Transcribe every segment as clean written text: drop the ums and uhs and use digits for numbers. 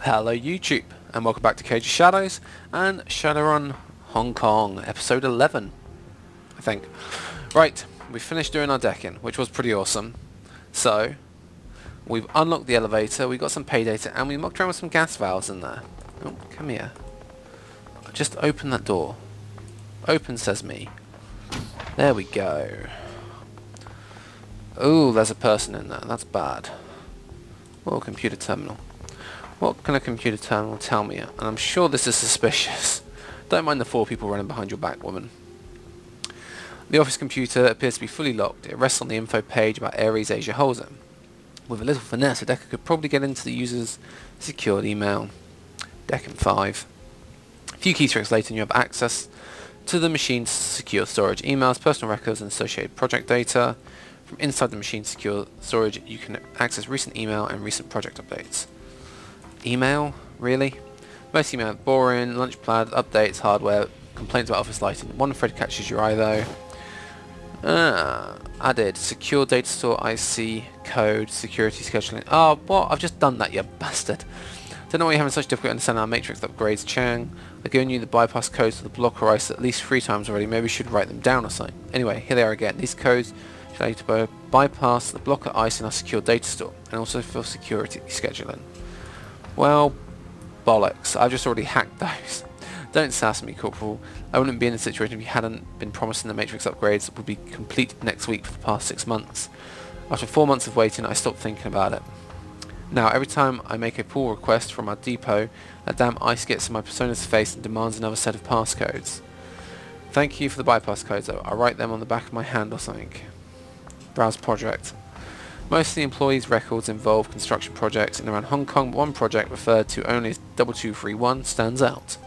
Hello YouTube, and welcome back to Cage of Shadows and Shadowrun Hong Kong, episode 11, I think. Right, we finished doing our decking, which was pretty awesome. So, we've unlocked the elevator, we got some pay data, and we mucked around with some gas valves in there. Oh, come here. Just open that door. Open, says me. There we go. Oh, there's a person in there, that's bad. Oh, computer terminal. What can a computer terminal tell me? And I'm sure this is suspicious. Don't mind the 4 people running behind your back, woman. The office computer appears to be fully locked. It rests on the info page about Ares Asia Hold'em. With a little finesse, a decker could probably get into the user's secured email. Decking 5. A few keystrokes later and you have access to the machine's secure storage. Emails, personal records and associated project data. From inside the machine's secure storage you can access recent email and recent project updates. Email? Really? Most email boring, lunch plans, updates, hardware, complaints about office lighting. One thread catches your eye though. Added. Secure data store IC code, security scheduling. Oh, what? I've just done that, you bastard. Don't know why you're having such difficulty understanding our matrix upgrades, Chang. I've given you the bypass codes to the blocker IC at least 3 times already. Maybe you should write them down or something. Anyway, here they are again. These codes allow you to bypass the blocker IC in our secure data store and also for security scheduling. Well, bollocks. I've just already hacked those. Don't sass me, Corporal. I wouldn't be in this situation if you hadn't been promising the Matrix upgrades would be complete next week for the past 6 months. After 4 months of waiting, I stopped thinking about it. Now, every time I make a pull request from our depot, that damn ice gets in my persona's face and demands another set of passcodes. Thank you for the bypass codes, though. I'll write them on the back of my hand or something. Browse project. Most of the employees' records involve construction projects in around Hong Kong, but one project referred to only as 2231 stands out.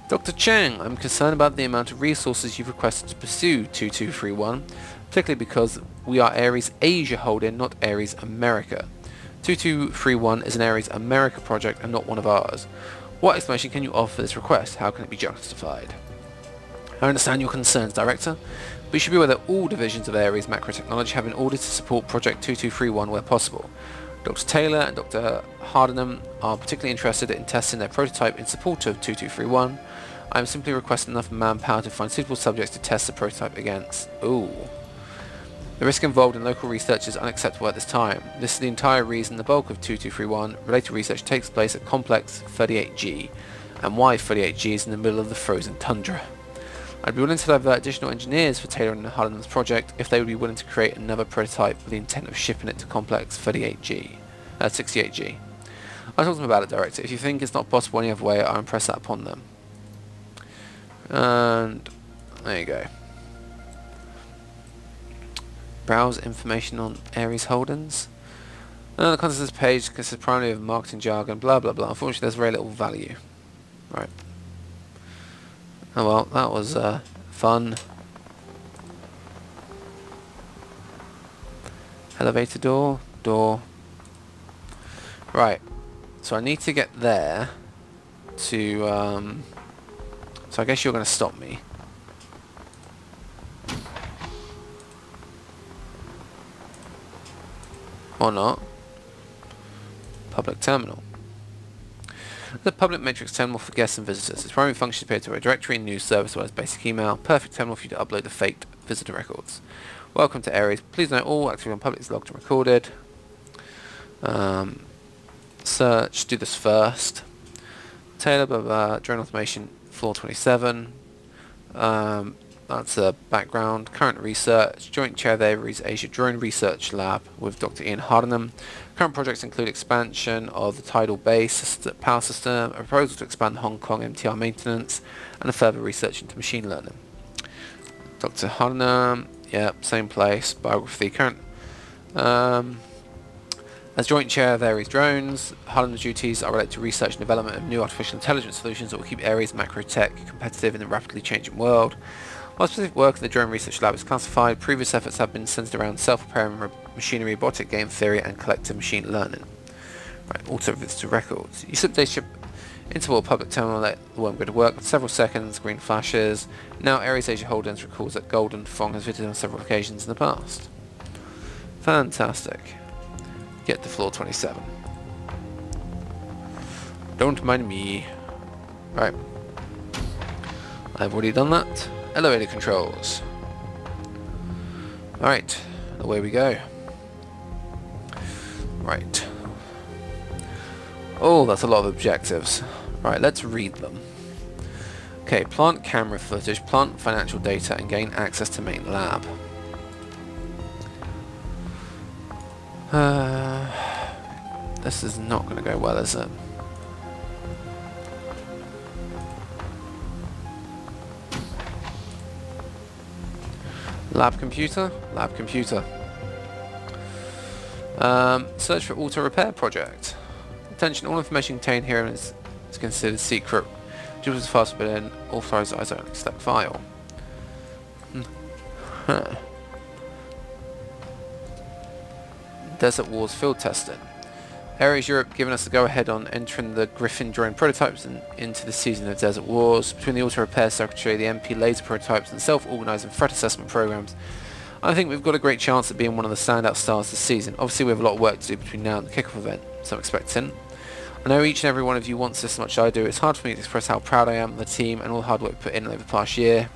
Dr. Cheng, I'm concerned about the amount of resources you've requested to pursue 2231, particularly because we are Ares Asia Hold'em, not Ares America. 2231 is an Ares America project and not one of ours. What explanation can you offer for this request? How can it be justified? I understand your concerns, Director. But you should be aware that all divisions of Ares Macro Technology have been ordered to support Project 2231 where possible. Dr. Taylor and Dr. Hardenham are particularly interested in testing their prototype in support of 2231. I am simply requesting enough manpower to find suitable subjects to test the prototype against. Ooh. The risk involved in local research is unacceptable at this time. This is the entire reason the bulk of 2231 related research takes place at Complex 38G, and why 38G is in the middle of the frozen tundra. I'd be willing to divert additional engineers for Taylor and Hardenham's project if they would be willing to create another prototype with the intent of shipping it to Complex 68G. I talked to them about it, Director. If you think it's not possible any other way, I'll impress that upon them. And there you go. Browse information on Ares Hold'ems. The content of this page consists primarily of marketing jargon, blah blah blah. Unfortunately, there's very little value. Right. Oh well, that was fun. Elevator door. Right, so I need to get there to, so I guess you're going to stop me. Or not. Public terminal. The public matrix terminal for guests and visitors. Its primary function appears to be a directory and news service as well as basic email. Perfect terminal for you to upload the faked visitor records. Welcome to Ares. Please note all activity on public is logged and recorded. Search. Do this first. Taylor, blah, blah, drone automation, floor 27. That's the background. Current research. Joint chair of the Ares Asia Drone Research Lab with Dr. Ian Hardenham. Current projects include expansion of the tidal base power system, a proposal to expand Hong Kong MTR maintenance, and a further research into machine learning. Dr. Hardenham, yep, same place. Biography. Current as joint chair of Ares Drones, Hardenham's duties are related to research and development of new artificial intelligence solutions that will keep Ares macro tech competitive in the rapidly changing world. While specific work in the Drone Research Lab is classified, previous efforts have been centered around self-repairing machinery, robotic game theory, and collective machine learning. Right, auto visitor records. You slip data ship into a public terminal that won't go to work for several seconds, green flashes. Now Ares Asia Hold'em recalls that Golden Fong has visited on several occasions in the past. Fantastic. Get to floor 27. Don't mind me. Right. I've already done that. Elevator controls. Alright, away we go. Right. Oh, that's a lot of objectives. Right, let's read them. Okay, plant camera footage, plant financial data, and gain access to main lab. This is not going to go well, is it? Lab computer? Lab computer. Search for auto repair project. Attention, all information contained here is considered secret. Which was fast but an authorized isolated stack file. Desert Wars field testing. Ares Europe giving us the go-ahead on entering the Griffin drone prototypes into the season of Desert Wars. Between the Auto Repair Secretary, the MP laser prototypes and self-organising threat assessment programs, I think we've got a great chance at being one of the standout stars this season. Obviously we have a lot of work to do between now and the kickoff event, so I'm expecting. I know each and every one of you wants this as much as I do. It's hard for me to express how proud I am of the team and all the hard work put in over the past year.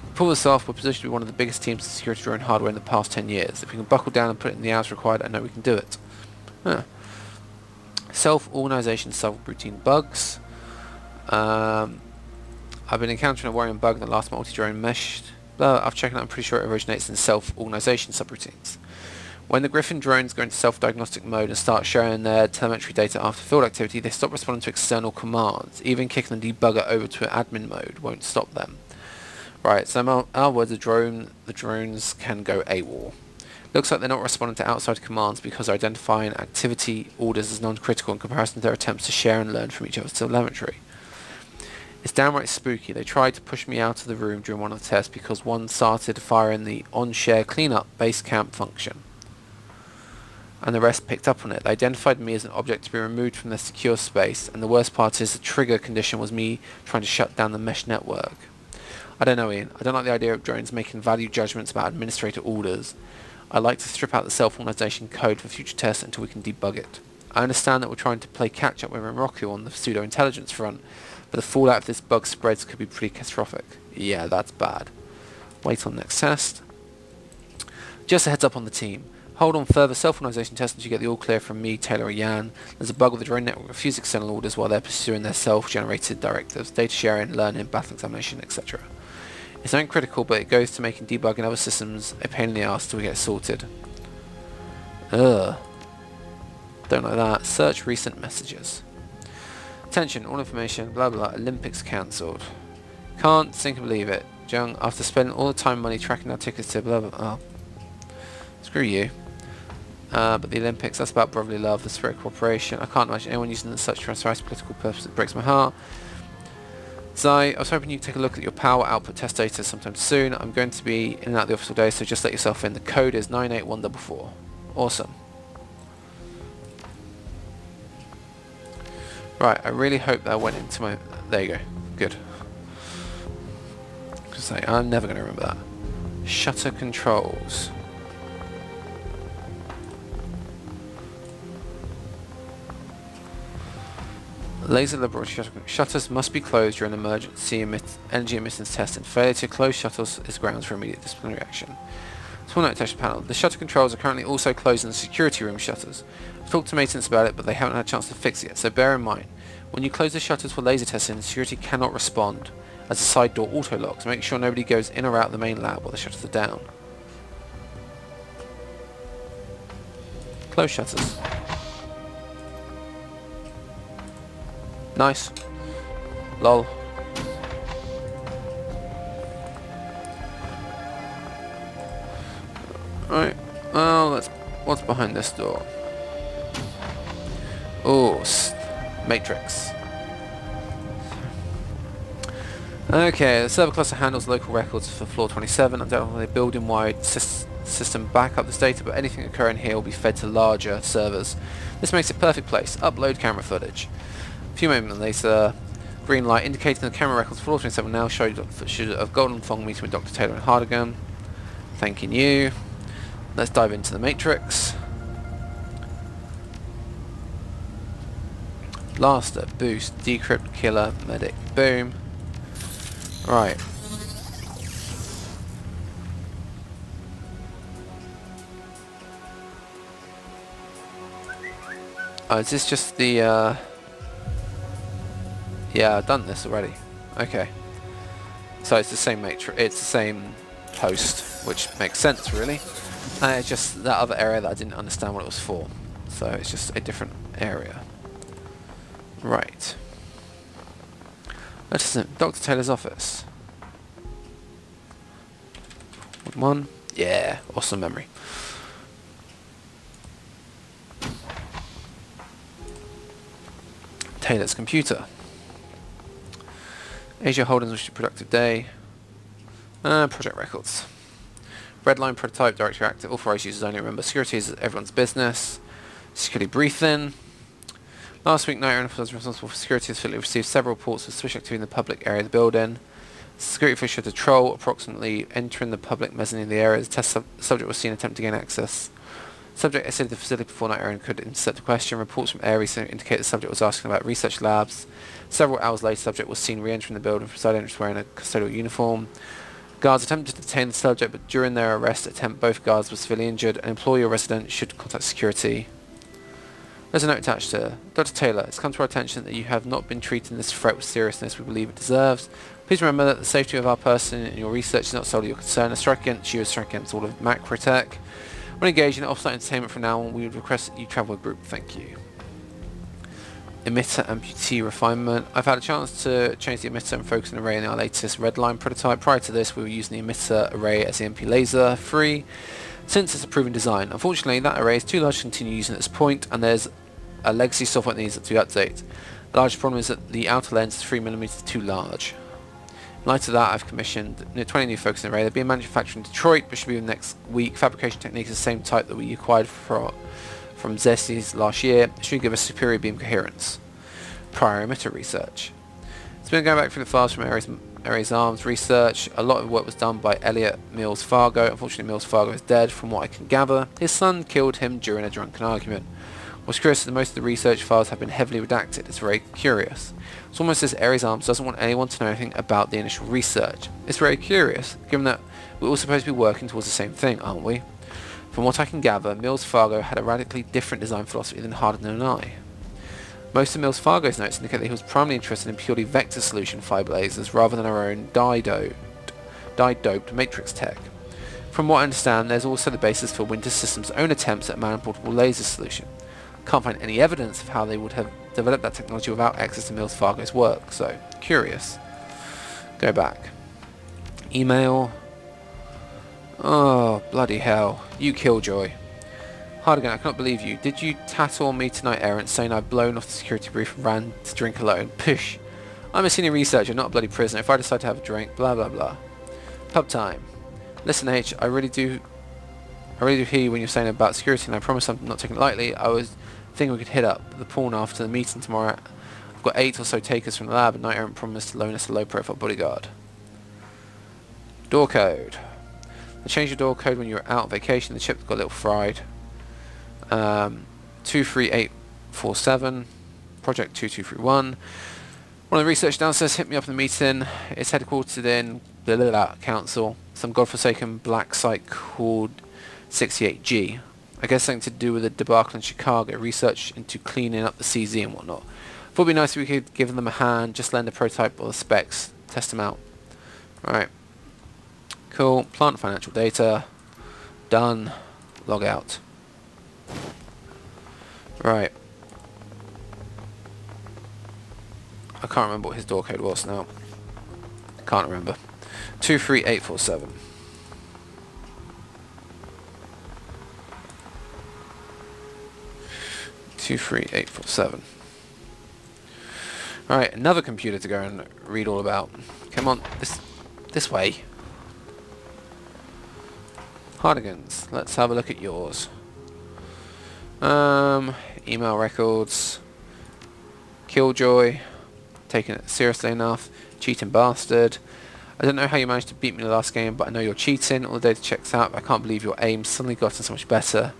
To pull this off, we're positioned to be one of the biggest teams in security drone hardware in the past 10 years. If we can buckle down and put in the hours required, I know we can do it. Self-organisation, self-routine bugs. I've been encountering a worrying bug in the last multi-drone mesh. I've checked it out, I'm pretty sure it originates in self-organisation subroutines. When the Griffin drones go into self-diagnostic mode and start sharing their telemetry data after field activity, they stop responding to external commands. Even kicking the debugger over to admin mode won't stop them. Right, so in other words, the drones can go AWOL. Looks like they're not responding to outside commands because they're identifying activity orders as non-critical in comparison to their attempts to share and learn from each other's telemetry. It's downright spooky. They tried to push me out of the room during one of the tests because one started firing the on-share cleanup base camp function, and the rest picked up on it. They identified me as an object to be removed from their secure space, and the worst part is the trigger condition was me trying to shut down the mesh network. I don't know, Ian. I don't like the idea of drones making value judgments about administrator orders. I'd like to strip out the self-organisation code for future tests until we can debug it. I understand that we're trying to play catch-up with Morocco on the pseudo-intelligence front, but the fallout if this bug spreads could be pretty catastrophic. Yeah, that's bad. Wait on next test. Just a heads up on the team. Hold on further self-organisation tests until you get the all-clear from me, Taylor, or Jan. There's a bug with the drone network refuse external orders while they're pursuing their self-generated directives, data sharing, learning, battle examination, etc. It's not critical, but it goes to making debugging other systems a pain in the arse till we get it sorted. Ugh. Don't like that. Search recent messages. Attention, all information, blah blah, Olympics cancelled. Can't think and believe it. Jung, after spending all the time and money tracking our tickets to blah blah, oh. Screw you. But the Olympics, that's about brotherly love, the spirit of cooperation. I can't imagine anyone using such transparent political purpose. It breaks my heart. Zai, I was hoping you could take a look at your power output test data sometime soon. I'm going to be in and out of the office all day, so just let yourself in. The code is 98144. Awesome. Right, I really hope that went into my... There you go. Good. Just say, I'm never going to remember that. Shutter controls. Laser laboratory shutters must be closed during emergency energy emittance test, and failure to close shutters is grounds for immediate disciplinary action. Small note detection panel. The shutter controls are currently also closed in the security room shutters. I've talked to maintenance about it, but they haven't had a chance to fix it yet, so bear in mind, when you close the shutters for laser testing, security cannot respond as the side door auto locks. Make sure nobody goes in or out of the main lab while the shutters are down. Close shutters. Nice. Lol. Right. Well, what's behind this door? Oh, Matrix. Okay, the server cluster handles local records for floor 27. Undoubtedly, a building-wide system back up this data, but anything occurring here will be fed to larger servers. This makes it a perfect place. Upload camera footage. A few moments later, green light indicating the camera records for floor 27 now show of Golden Fong meeting with Dr. Taylor and Hardigan. Thanking you. Let's dive into the Matrix. Blaster, boost, decrypt, killer, medic. Boom. Right. Oh, is this just the, yeah, I've done this already. Okay. So it's the same matrix, it's the same host, which makes sense really. And it's just that other area that I didn't understand what it was for. So it's just a different area. Right. That's Dr. Taylor's office. One. Yeah, awesome memory. Taylor's computer. Asia Holdings wish you a productive day. Project records. Redline prototype, directory active, authorized users only, remember security is everyone's business. Security briefing. Last week, Night was responsible for security facility received several reports of suspicious activity in the public area of the building. Security official to Troll, approximately entering the public mezzanine of the area. The test subject was seen attempting to gain access. Subject exited the facility before Night and could intercept a question. Reports from Air Research indicate the subject was asking about research labs. Several hours later, the subject was seen re-entering the building from side entrance wearing a custodial uniform. Guards attempted to detain the subject, but during their arrest attempt, both guards were severely injured. An employee or resident should contact security. There's a note attached to Dr. Taylor. It's come to our attention that you have not been treating this threat with seriousness we believe it deserves. Please remember that the safety of our person and your research is not solely your concern. A strike against you is a strike against all of Macrotech. When engaged in off-site entertainment from now on, we would request that you travel with group. Thank you. Emitter amputee refinement. I've had a chance to change the emitter and focus on array in our latest Redline prototype. Prior to this, we were using the emitter array as the MP laser free, since it's a proven design. Unfortunately, that array is too large to continue using at this point, and there's a legacy software that needs to be updated. The largest problem is that the outer lens is 3mm too large. In light of that, I've commissioned 20 new focusing array. They're being manufactured in Detroit, but should be in next week. Fabrication technique is the same type that we acquired from Zesties last year. It should give us superior beam coherence. Prior emitter research. It's been going back through the files from Ares Arms research. A lot of work was done by Elliot Mills Fargo. Unfortunately, Mills Fargo is dead from what I can gather. His son killed him during a drunken argument. What's curious is that most of the research files have been heavily redacted. It's very curious. It's almost as Ares Arms doesn't want anyone to know anything about the initial research. It's very curious, given that we're all supposed to be working towards the same thing, aren't we? From what I can gather, Mills Fargo had a radically different design philosophy than Hardin and I. Most of Mills Fargo's notes indicate that he was primarily interested in purely vector solution fiber lasers rather than our own dye-doped matrix tech. From what I understand, there's also the basis for Winter Systems' own attempts at a man-portable laser solution. Can't find any evidence of how they would have developed that technology without access to Mills Fargo's work, so curious. Go back. Email. Oh, bloody hell. You killjoy. Hardigan, I cannot believe you. Did you tattle on me tonight, Errant, saying I've blown off the security brief and ran to drink alone? Push. I'm a senior researcher, not a bloody prisoner. If I decide to have a drink, blah blah blah. Pub time. Listen, H, I really do hear you when you're saying about security, and I promise I'm not taking it lightly. I was thinking we could hit up the pawn after the meeting tomorrow. I've got 8 or so takers from the lab, and Night Errant promised to loan us a low-profile bodyguard. Door code. I changed your door code when you were out on vacation. The chip got a little fried. 23847. Project 2231. One of the research downstairs hit me up in the meeting. It's headquartered in blah, blah, blah, council. Some godforsaken black site called 68G. I guess something to do with the debacle in Chicago. Research into cleaning up the CZ and whatnot. Thought it'd be nice if we could give them a hand. Just lend a prototype or the specs. Test them out. Alright. Cool. Plant financial data. Done. Log out. Right. I can't remember what his door code was now. Can't remember. 23847. Alright, another computer to go and read all about. Come on, this way. Hardigans, let's have a look at yours. Email records. Killjoy. Taking it seriously enough. Cheating bastard. I don't know how you managed to beat me in the last game, but I know you're cheating. All the data checks out. I can't believe your aim's suddenly gotten so much better.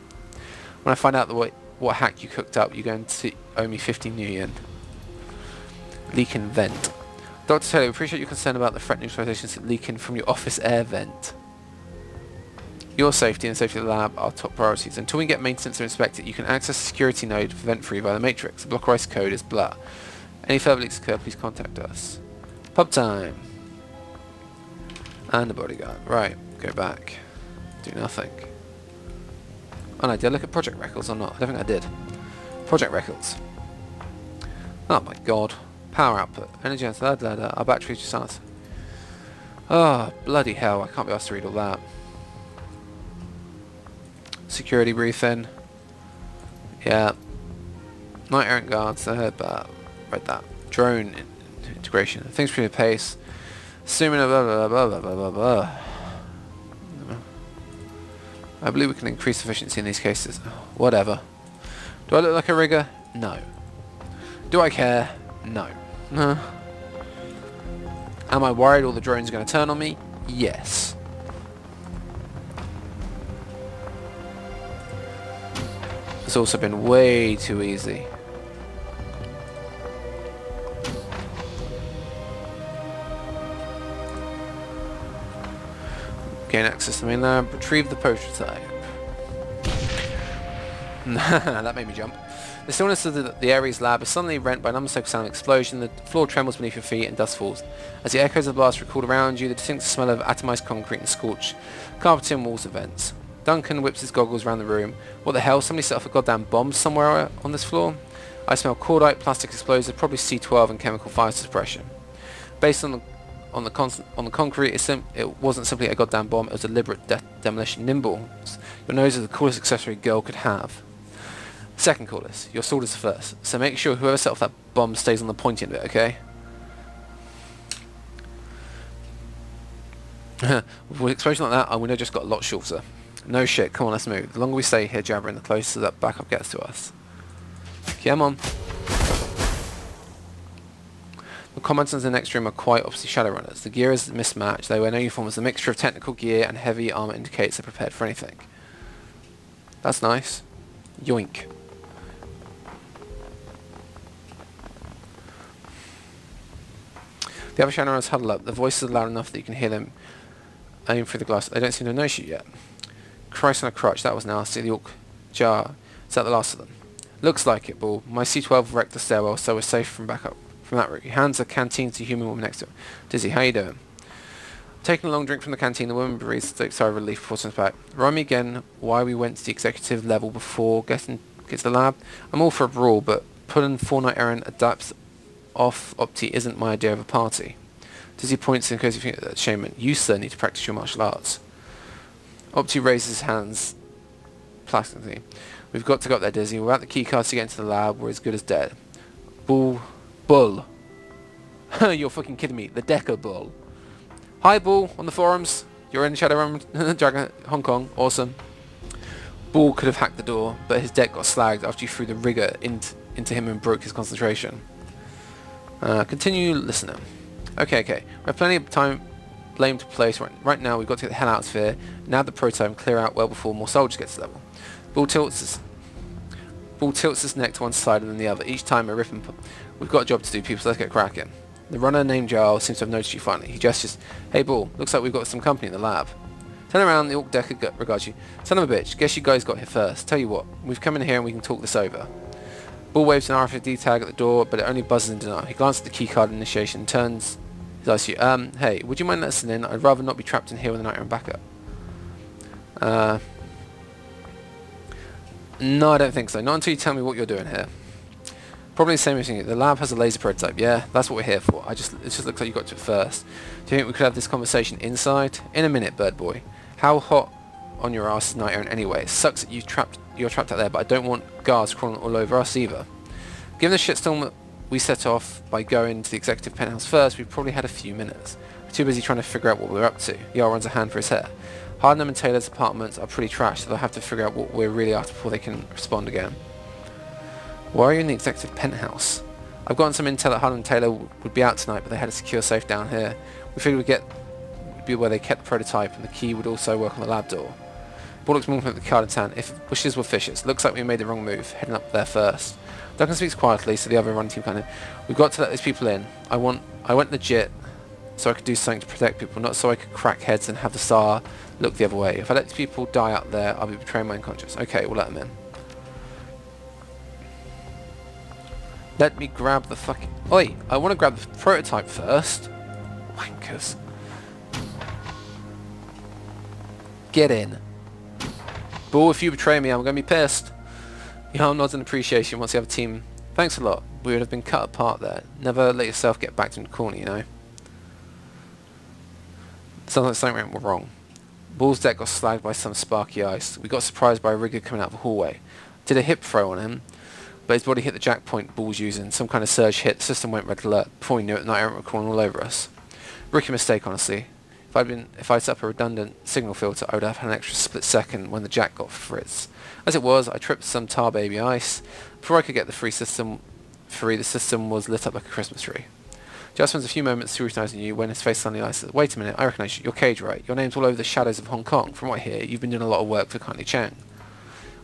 When I find out what hack you cooked up, you're going to owe me 15 new yen. Leaking vent. Dr. Taylor, we appreciate your concern about the threat neutralization leaking from your office air vent. Your safety and safety of the lab are top priorities. Until we get maintenance to inspect it, you can access the security node for vent free via the matrix. The block rice code is blah. Any further leaks occur, please contact us. Pub time. And the bodyguard. Right, go back. Do nothing. Oh no, did I look at project records or not? I don't think I did. Project records. Oh my god. Power output. Energy, our batteries just aren't. Oh, bloody hell, I can't be asked to read all that. Security briefing. Yeah. Night errant guards, I heard that. Read that. Drone integration. Things pretty pace. Assuming blah blah blah blah blah blah blah. I believe we can increase efficiency in these cases. Whatever. Do I look like a rigger? No. Do I care? No. Am I worried all the drones are going to turn on me? Yes. It's also been way too easy. Gain access to the main lab. Retrieve the prototype. That made me jump. The stillness of the Ares lab is suddenly rent by an unmistakable sound of explosion. The floor trembles beneath your feet and dust falls. As the echoes of the blast record around you, the distinct smell of atomized concrete and scorched carpeting walls of vents. Duncan whips his goggles around the room. What the hell? Somebody set off a goddamn bomb somewhere on this floor? I smell cordite, plastic explosives, probably C12 and chemical fire suppression. Based on the concrete, it wasn't simply a goddamn bomb, it was a deliberate demolition. Nimbles. Your nose is the coolest accessory a girl could have. Second coolest. Your sword is first. So make sure whoever set off that bomb stays on the pointy end of it, okay? With an explosion like that, our window just got a lot shorter. No shit, come on, let's move. The longer we stay here jabbering, the closer that backup gets to us. Come on. The combatants in the next room are quite obviously Shadowrunners. The gear is mismatched, though their uniform is a mixture of technical gear and heavy armor indicates they're prepared for anything. That's nice. Yoink. The other Shadowrunners huddle up. The voices are loud enough that you can hear them aim through the glass. They don't seem to notice you yet. Christ on a crutch, that was nasty. The orc jar. Is that the last of them? Looks like it, Bull. My C-12 wrecked the stairwell, so we're safe from back up from that route. He hands a canteen to the human woman next to him. Dizzy, how you doing? Taking a long drink from the canteen, the woman breathes a sigh of relief before turns back. Remind me again why we went to the executive level before getting to the lab. I'm all for a brawl, but pulling 4-night errand adapts off Opti isn't my idea of a party. Dizzy points in case you think that's shame. You, sir, need to practice your martial arts. Opti raises his hands plastically. We've got to go up there, Dizzy. Without the keycards to get into the lab, we're as good as dead. Bull. You're fucking kidding me. The Decker Bull. Hi, Bull, on the forums. You're in Shadowrun Dragon Hong Kong. Awesome. Bull could have hacked the door, but his deck got slagged after you threw the rigger into him and broke his concentration. Continue listening. Okay. We have plenty of time. Blame to place. Right now, we've got to get the hell out of here. Now the prototype and clear out well before more soldiers get to the level. Bull tilts his neck to one side and then the other. Each time a ripping. We've got a job to do, people, so let's get cracking. The runner named Giles seems to have noticed you finally. He gestures. Hey, Bull, looks like we've got some company in the lab. Turn around, the Orc Decker regards you. Son of a bitch, guess you guys got here first. Tell you what, we've come in here and we can talk this over. Bull waves an RFID tag at the door, but it only buzzes in denial. He glances at the keycard initiation and turns his eyes to you. Hey, would you mind listening in? I'd rather not be trapped in here with a night and backup. No, I don't think so. Not until you tell me what you're doing here. Probably the same as you. The lab has a laser prototype. Yeah, that's what we're here for. It just looks like you got to it first. Do you think we could have this conversation inside? In a minute, bird boy. How hot on your ass is Night Errant anyway? It sucks that you're trapped out there, but I don't want guards crawling all over us either. Given the shitstorm that we set off by going to the executive penthouse first, we've probably had a few minutes. We're too busy trying to figure out what we're up to. Yarl runs a hand for his hair. Hardnam and Taylor's apartments are pretty trash, so they'll have to figure out what we're really after before they can respond again. Why are you in the executive penthouse? I've gotten some intel that Hardnam and Taylor would be out tonight, but they had a secure safe down here. We figured we'd be where they kept the prototype, and the key would also work on the lab door. Ball looks more like the card in town. If wishes were fishes. Looks like we made the wrong move, heading up there first. Duncan speaks quietly, so the other run team kind of... We've got to let these people in. I went legit, so I could do something to protect people, not so I could crack heads and have the SAR look the other way. If I let these people die out there, I'll be betraying my unconscious. Okay, we'll let them in. Let me grab the fucking... Oi! I want to grab the prototype first. Wankers. Get in. Bull, if you betray me, I'm going to be pissed. Jarl nods in appreciation once the other team... Thanks a lot. We would have been cut apart there. Never let yourself get backed into the corner, you know. Sounds like something went wrong. Bull's deck got slagged by some sparky ice. We got surprised by a rigger coming out of the hallway. Did a hip throw on him, but his body hit the jack point Bull was using. Some kind of surge hit. The system went red alert. Before we knew it, Night Errant were crawling all over us. Rookie mistake, honestly. If I'd set up a redundant signal filter, I would have had an extra split second when the jack got frizz. As it was, I tripped some tar baby ice. Before I could get the the system was lit up like a Christmas tree. Just spends a few moments scrutinizing you when his face suddenly lights. Wait a minute, I recognise you. You're Cage, right? Your name's all over the shadows of Hong Kong. From what I hear, you've been doing a lot of work for Kindly Chang.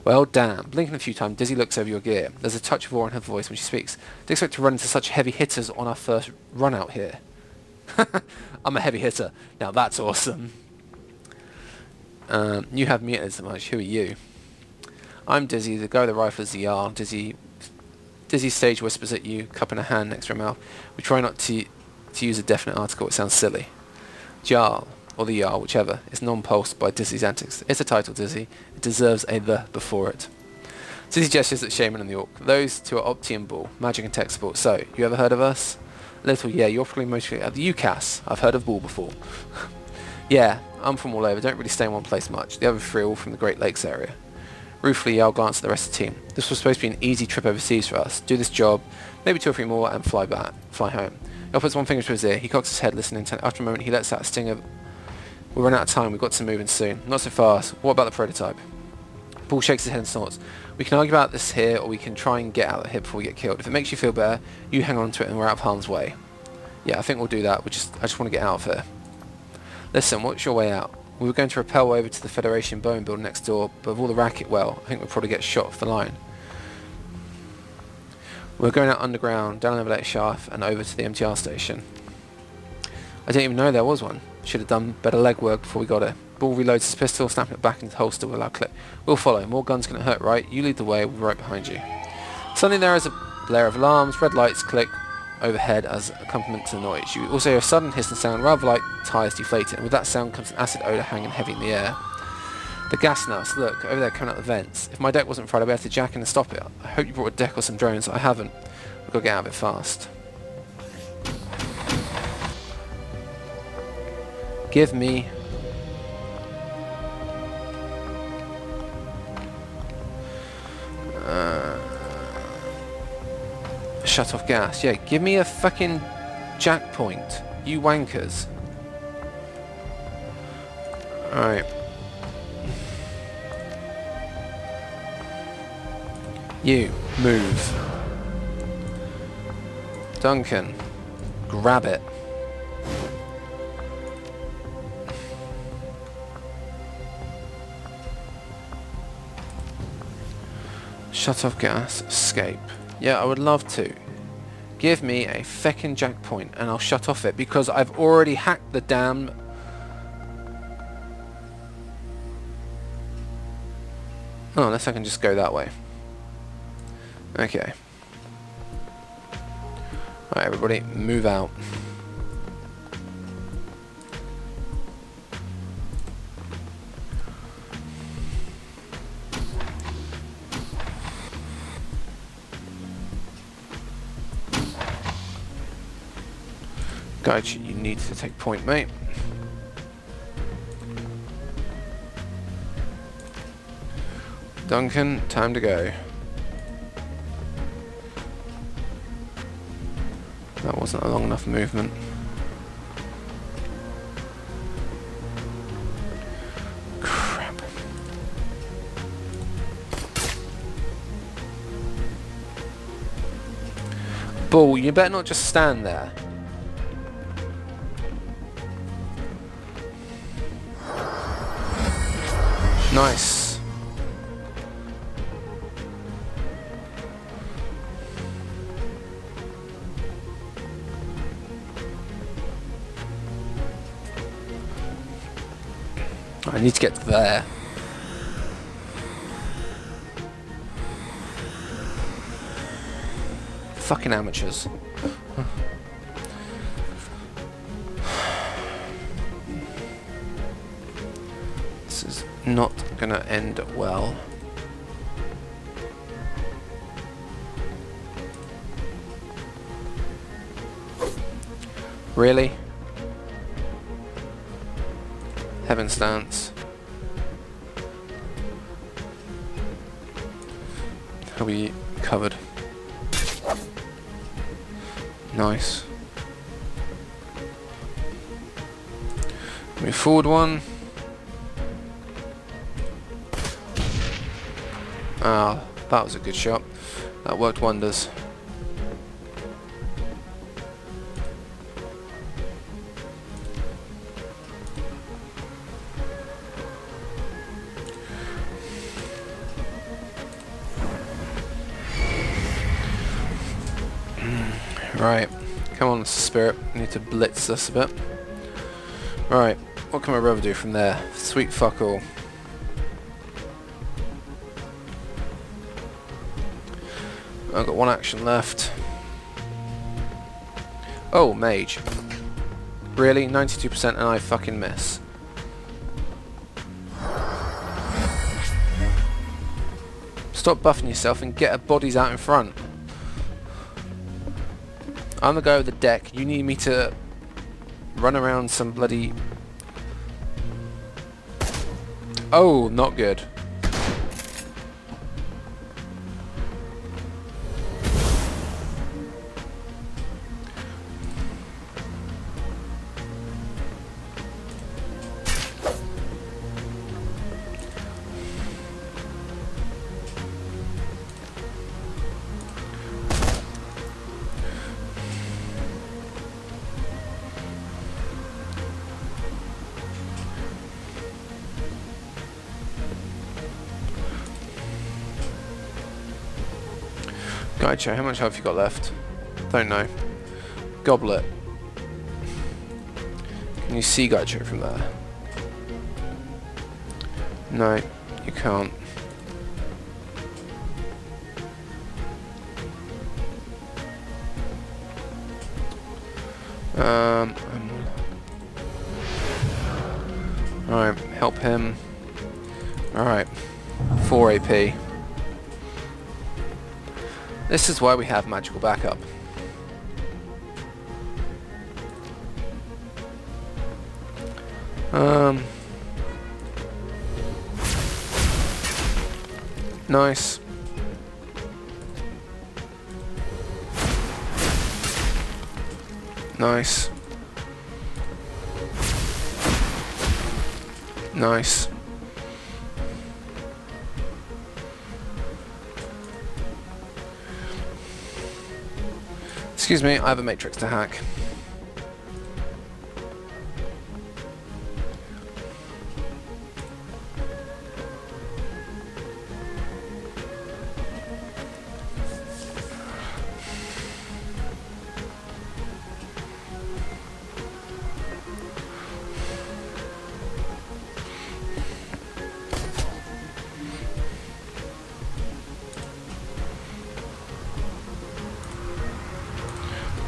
Well, damn. Blinking a few times, Dizzy looks over your gear. There's a touch of awe in her voice when she speaks. Didn't expect to run into such heavy hitters on our first run out here. I'm a heavy hitter. Now that's awesome. You have me as much. Who are you? I'm Dizzy, the guy with the rifle is the Jarl. Dizzy's stage whispers at you, cup in a hand next to her mouth. We try not to use a definite article, it sounds silly. Jarl, or the Jarl, whichever, is non-pulsed by Dizzy's antics. It's a title, Dizzy. It deserves a the before it. Dizzy gestures at Shaman and the Orc. Those two are Opti and Bull, magic and tech support. So, you ever heard of us? Little, yeah, you're probably mostly at the UCAS. I've heard of Bull before. Yeah, I'm from all over, don't really stay in one place much. The other three are all from the Great Lakes area. Ruefully, I'll glance at the rest of the team. This was supposed to be an easy trip overseas for us. Do this job, maybe 2 or 3 more, and fly home. He puts one finger to his ear. He cocks his head, listening. After a moment, he lets out a sting of... We'll run out of time. We've got to move in soon. Not so fast. What about the prototype? Bull shakes his head and snorts. We can argue about this here, or we can try and get out of here before we get killed. If it makes you feel better, you hang on to it and we're out of harm's way. Yeah, I think we'll do that. I just want to get out of here. Listen, what's your way out? We were going to rappel over to the Federation Bone building next door, but with all the racket, well, I think we'll probably get shot off the line. We're going out underground, down an elevator shaft, and over to the MTR station. I didn't even know there was one. Should have done better legwork before we got it. Bull reloads his pistol, snapping it back into the holster with a loud clip. We'll follow. More guns gonna hurt, right? You lead the way, we'll be right behind you. Suddenly there is a blare of alarms, red lights click overhead as accompaniment to the noise. You also hear a sudden hissing sound, rather like tyres deflating, and with that sound comes an acid odour hanging heavy in the air. The gas nuts, look, over there coming out the vents. If my deck wasn't fried, I'd be able to jack in and stop it. I hope you brought a deck or some drones. I haven't. We've got to get out of it fast. Give me... shut off gas. Yeah, give me a fucking jack point. You wankers. Alright. You, move. Duncan, grab it. Shut off gas, escape. Yeah, I would love to. Give me a feckin' jack point and I'll shut off it because I've already hacked the damn... Oh, unless I can just go that way. Okay. Alright everybody, move out. Guys, you need to take point, mate. Duncan, time to go. That wasn't a long enough movement. Crap. Bull, you better not just stand there. Nice. I need to get there. Fucking amateurs. This is not gonna end well. Really? Heaven's Dance. Are we covered? Nice. Move forward one. Ah, that was a good shot. That worked wonders. Right, come on, Spirit. We need to blitz this a bit. Right, what can my brother do from there? Sweet fuck all. I've got one action left. Oh, mage. Really? 92% and I fucking miss. Stop buffing yourself and get our bodies out in front. I'm the guy with the deck. You need me to run around some bloody... Oh, not good. Gotcha, how much health you got left? Don't know. Goblet. Can you see Gotcha from there? No, you can't. Alright, help him. Alright, 4 AP. This is why we have magical backup. Nice. Nice. Nice. Excuse me, I have a matrix to hack.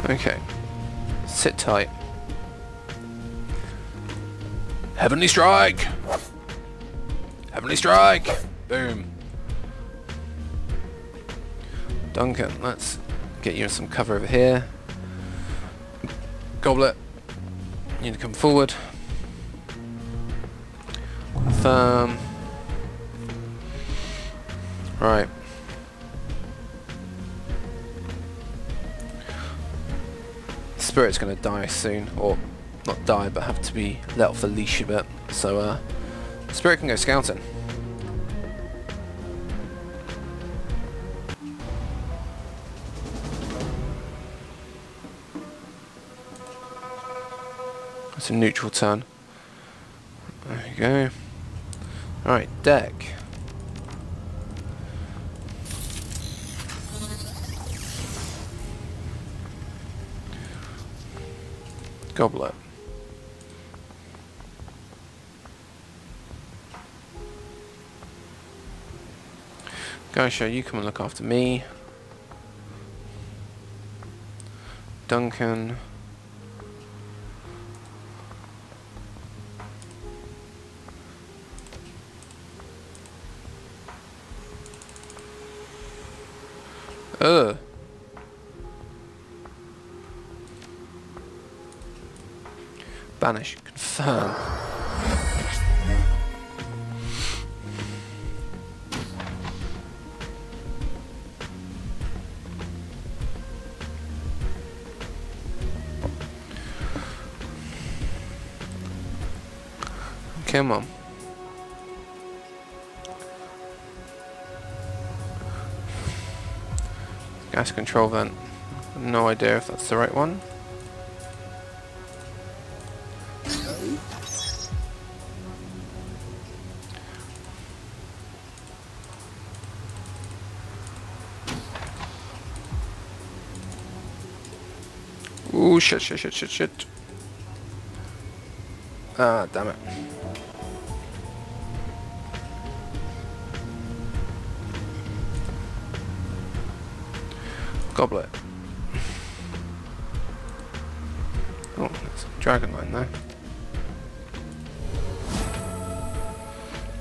Okay, sit tight. Heavenly Strike! Heavenly Strike! Boom. Duncan, let's get you some cover over here. Goblet, you need to come forward. Confirm. Right. Spirit's gonna die soon, or not die, but have to be let off the leash a bit. So, Spirit can go scouting. It's a neutral turn. There you go. Alright, deck. Goblet. Gaisha, you come and look after me. Duncan. Ugh. Banish. Confirm. Come on. Gas control vent. No idea if that's the right one. Ooh, shit. Ah, damn it. Goblet. Oh, there's a dragon line there.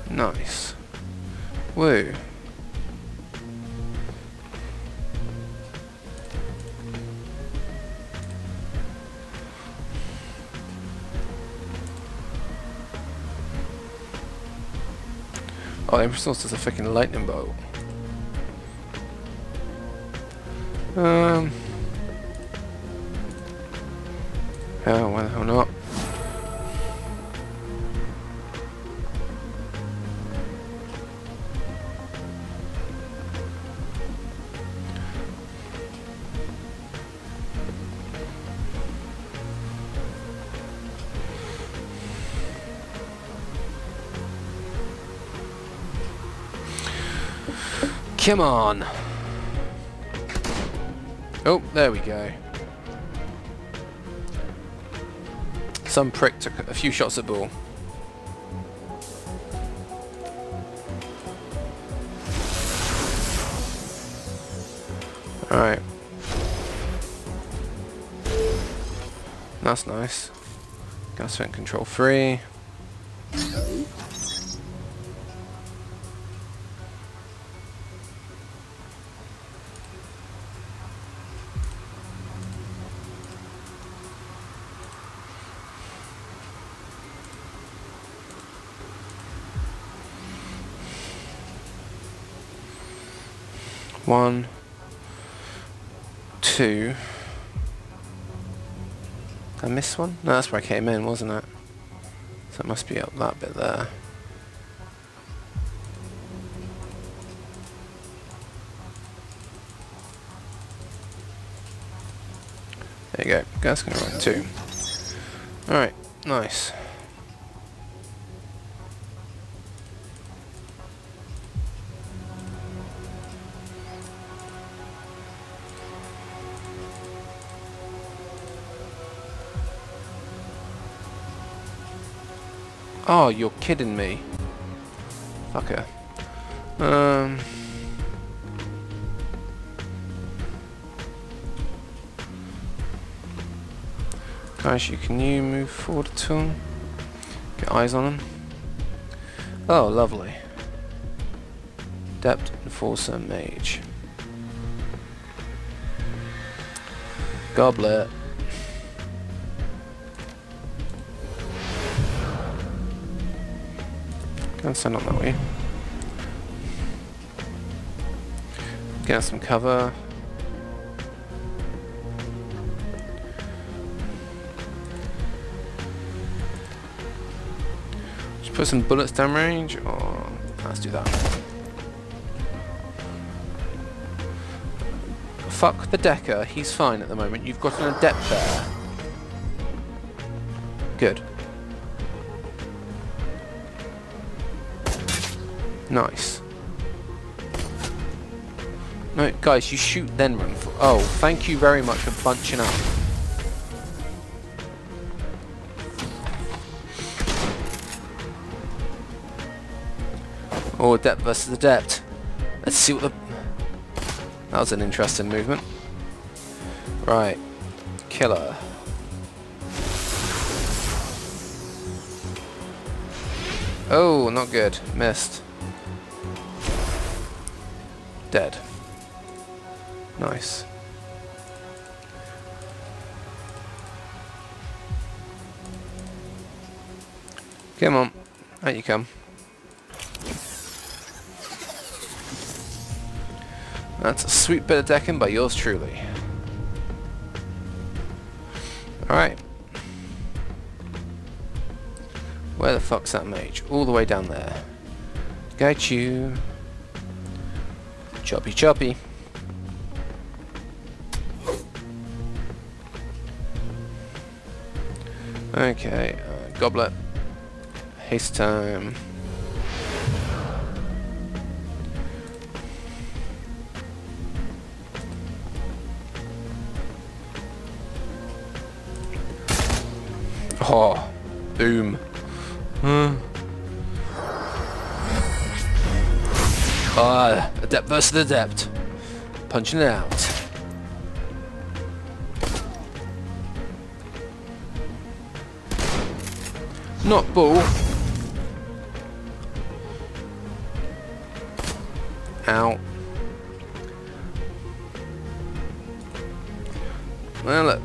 Nice. Woo. Oh, the Empress does a freaking lightning bolt. Hell, why the hell not? Come on! Oh, there we go. Some prick took a few shots at ball. Alright. That's nice. Gas vent control free. One, two. Did I miss one? No, that's where I came in, wasn't it? So it must be up that bit there. There you go. Gas gonna run two. Alright, nice. Oh, you're kidding me. Fucker. Guys, can you move forward at all? Get eyes on them. Oh, lovely. Adept, Enforcer, Mage. Goblet. Let's send on that way. Get us some cover. Just put some bullets down range, or let's do that. Fuck the Decker, he's fine at the moment. You've got an adept there. Good. Nice. No, guys, you shoot then run for... Oh, thank you very much for bunching up. Oh, adept versus adept. Let's see what the... That was an interesting movement. Right. Killer. Oh, not good. Missed. Dead. Nice. Come on. Out you come. That's a sweet bit of decking by yours truly. Alright. Where the fuck's that mage? All the way down there. Got you. Choppy choppy. Okay, goblet. Haste time. Oh, boom. Adept versus adept. Punching it out. Not bull. Ow. Well, look.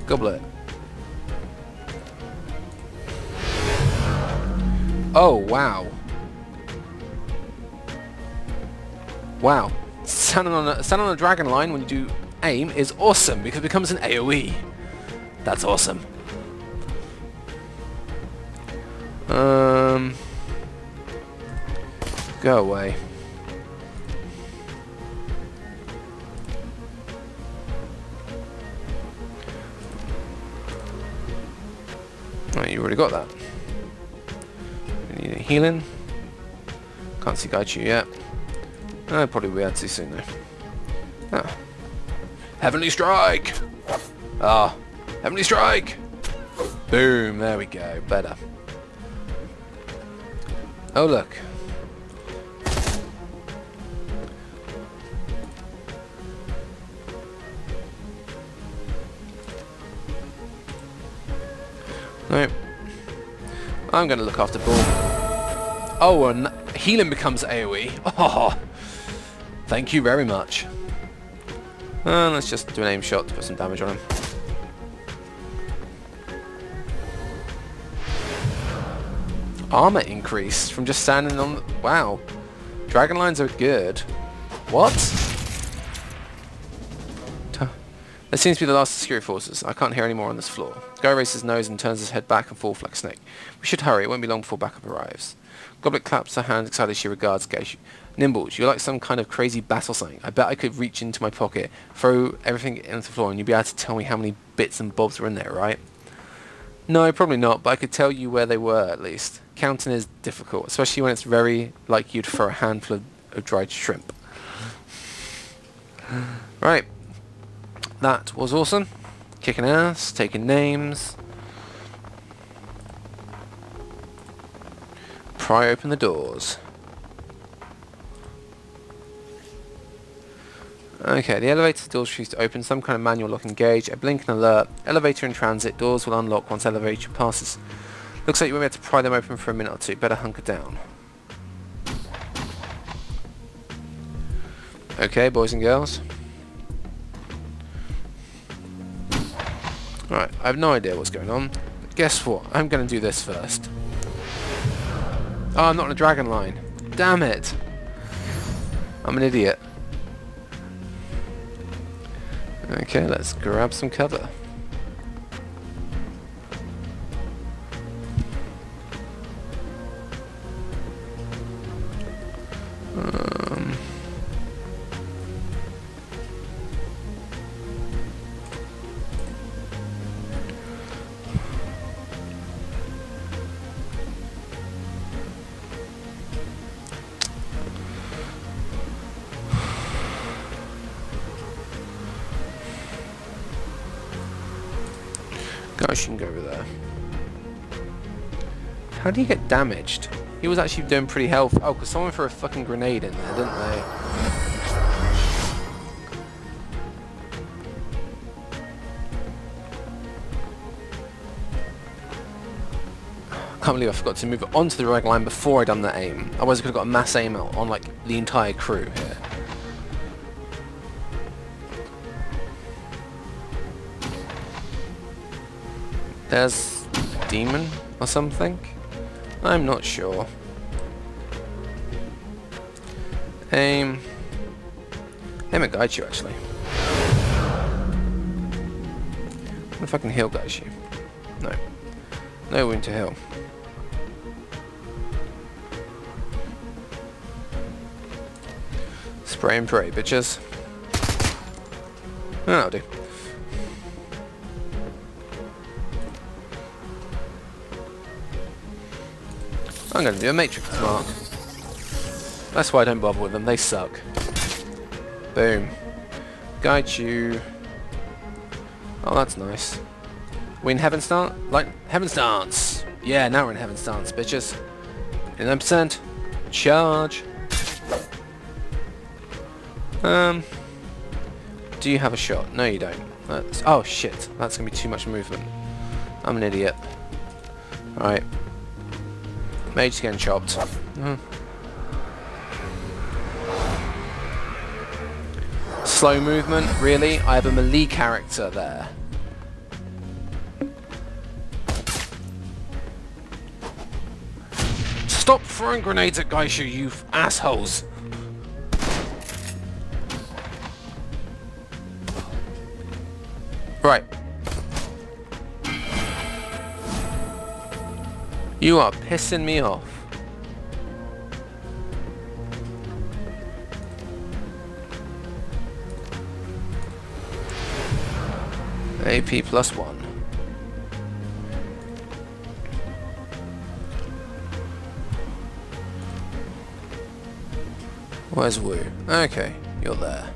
Goblet. Oh, wow. Wow. Standing on a dragon line when you do aim is awesome because it becomes an AoE. That's awesome. Go away. Oh, you already got that. We need a healing. Can't see Gaichu yet. Probably we had to soon though. Ah. Heavenly Strike! Ah, Heavenly Strike! Boom, there we go, better. Oh look. Nope. I'm going to look after Bull. Oh, and healing becomes AoE. Oh, thank you very much. Let's just do an aim shot to put some damage on him. Armor increase from just standing on... Wow. Dragon lines are good. What? There seems to be the last of the security forces. I can't hear any more on this floor. Guy raises his nose and turns his head back and forth like a snake. We should hurry. It won't be long before backup arrives. Goblet claps her hands excitedly as she regards Geishu. Nimbles, you're like some kind of crazy battle sign. I bet I could reach into my pocket, throw everything into the floor, and you'd be able to tell me how many bits and bobs are in there, right? No, probably not, but I could tell you where they were, at least. Counting is difficult, especially when it's very like you'd throw a handful of dried shrimp. Right. That was awesome. Kicking ass, taking names. Pry open the doors. Okay, the elevator doors refuse to open. Some kind of manual lock engage. A blink and alert. Elevator in transit. Doors will unlock once elevator passes. Looks like you won't be able to pry them open for a minute or two. Better hunker down. Okay, boys and girls. Alright, I have no idea what's going on. But guess what? I'm going to do this first. Oh, I'm not on a dragon line. Damn it. I'm an idiot. Okay, let's grab some cover. Gosh, you can go over there. How did he get damaged? He was actually doing pretty healthy. Oh, because someone threw a fucking grenade in there, didn't they? I can't believe I forgot to move it onto the right line before I done that aim. Otherwise I could have got a mass aim out on like the entire crew here. There's a demon or something? I'm not sure. Aim at Gaichu actually. What if I can heal Gaichu? No. No wound to heal. Spray and pray, bitches. That'll do. I'm going to do a matrix mark. That's why I don't bother with them, they suck. Boom. Guide you. Oh, that's nice. We in Heaven's Dance? Like, Heaven's Dance! Yeah, now we're in Heaven's Dance, bitches. 9%. Charge. Do you have a shot? No, you don't. That's, oh, shit. That's going to be too much movement. I'm an idiot. Alright. Mage's getting chopped. Slow movement, really? I have a melee character there. Stop throwing grenades at Gaishu, you assholes! Right. You are pissing me off. AP plus 1. Where's Wu? Okay, you're there.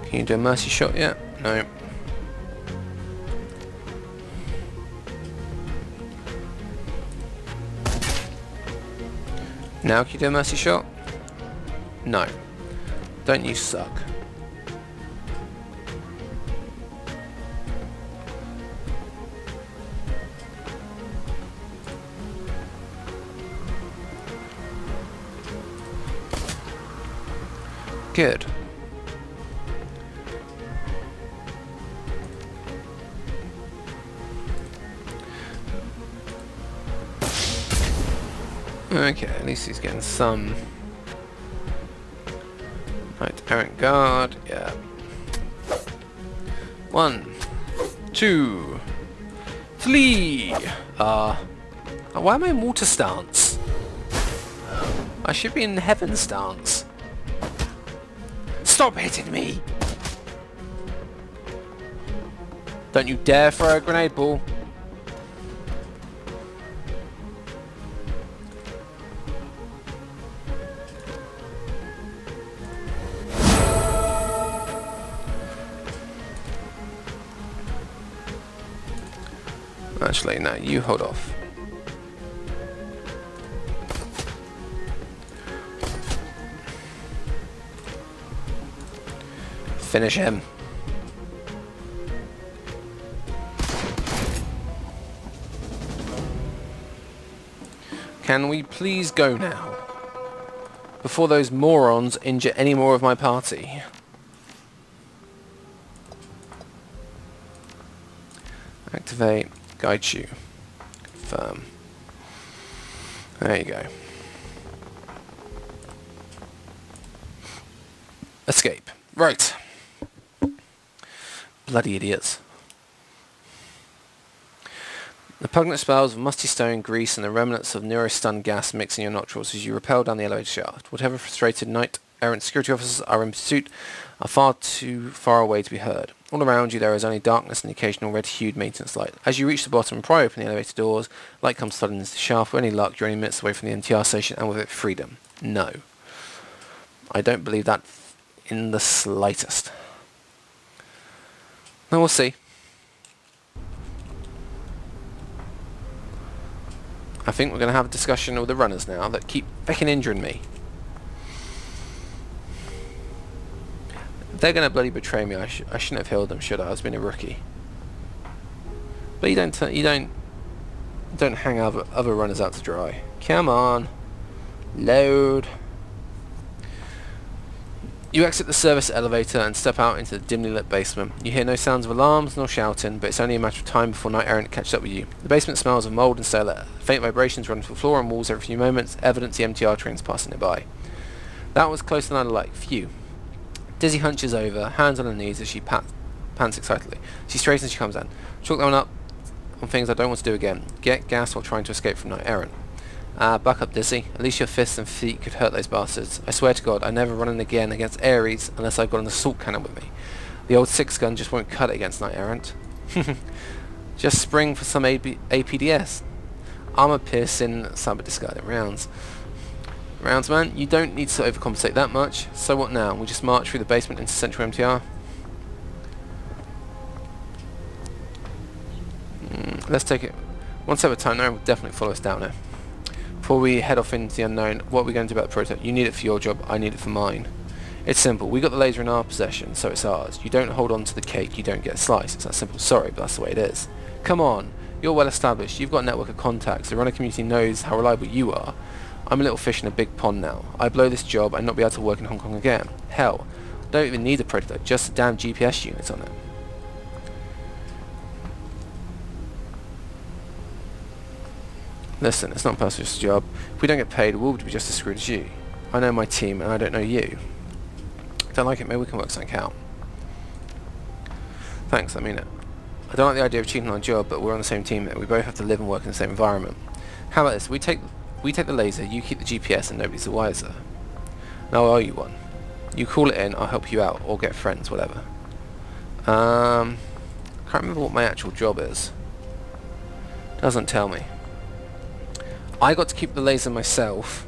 Can you do a mercy shot yet? No. Now can you do a mercy shot? No. Don't you suck. Good. Okay, at least he's getting some. Right, errant guard, yeah. 1, 2, 3. Why am I in water stance? I should be in heaven stance. Stop hitting me! Don't you dare throw a grenade ball. Actually, no, you hold off. Finish him. Can we please go now? Before those morons injure any more of my party. Activate. Guide you. Confirm. There you go. Escape. Right. Bloody idiots. The pungent spells of musty stone, grease, and the remnants of neuro-stun gas mix in your nostrils as you rappel down the elevator shaft. Whatever frustrated knight-errant security officers are in pursuit are far too far away to be heard. All around you there is only darkness and the occasional red-hued maintenance light. As you reach the bottom and pry open the elevator doors, light comes flooding into the shaft. With any luck, you're only minutes away from the NTR station and with it freedom. No. I don't believe that in the slightest. Now we'll see. think we're going to have a discussion with the runners now that keep fucking injuring me. They're going to bloody betray me. I shouldn't have healed them, should I? I was being a rookie. But you don't hang other runners out to dry. Come on. Load. You exit the service elevator and step out into the dimly lit basement. You hear no sounds of alarms nor shouting, but it's only a matter of time before Knight Errant catches up with you. The basement smells of mould and cellar. Faint vibrations run through the floor and walls every few moments, evidence the MTR train's passing nearby. That was closer than I'd like. Phew. Dizzy hunches over, hands on her knees as she pants excitedly. She straightens as she comes in. Chalk that one up on things I don't want to do again. Get gas while trying to escape from Knight Errant. Buck up, Dizzy. At least your fists and feet could hurt those bastards. I swear to God, I never run in again against Ares unless I've got an assault cannon with me. The old 6-gun just won't cut it against Knight Errant. Just spring for some APDS. Armor-piercing, cyber-discarding rounds. Rounds, man, you don't need to overcompensate that much. So what now? We just march through the basement into central MTR? Let's take it one step at a time. No, will definitely follow us down there. Before we head off into the unknown, what are we going to do about the prototype? You need it for your job, I need it for mine. It's simple. We got the laser in our possession, so it's ours. You don't hold on to the cake, you don't get a slice. It's that simple. Sorry, but that's the way it is. Come on. You're well established. You've got a network of contacts. The runner community knows how reliable you are. I'm a little fish in a big pond now. I blow this job and not be able to work in Hong Kong again. Hell, I don't even need a prototype, just a damn GPS unit on it. Listen, it's not a personal job. If we don't get paid, we'll be just as screwed as you. I know my team, and I don't know you. Don't like it, maybe we can work something out. Thanks, I mean it. I don't like the idea of cheating on a job, but we're on the same team here. We both have to live and work in the same environment. How about this? We take the laser, you keep the GPS, and nobody's the wiser. Now I owe you one. You call it in, I'll help you out, or get friends, whatever. Can't remember what my actual job is. Doesn't tell me. I got to keep the laser myself.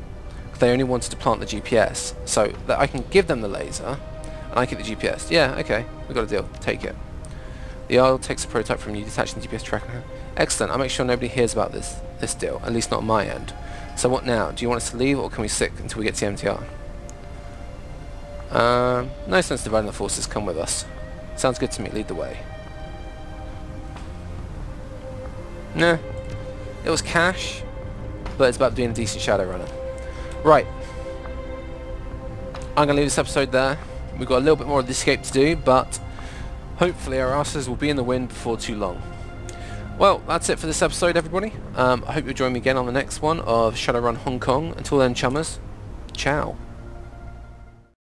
They only wanted to plant the GPS, so that I can give them the laser, and I keep the GPS. Yeah, okay, we got a deal. Take it. The Isle takes a prototype from you, detaching the GPS tracker. Excellent. I'll make sure nobody hears about this deal, at least not on my end. So what now? Do you want us to leave, or can we stick until we get to the MTR? No sense dividing the forces. Come with us. Sounds good to me. Lead the way. Nah. It was cash, but it's about being a decent Shadowrunner. Right. I'm going to leave this episode there. We've got a little bit more of the escape to do, but hopefully our asses will be in the wind before too long. Well, that's it for this episode, everybody. I hope you'll join me again on the next one of Shadowrun Hong Kong. Until then, chummers, ciao.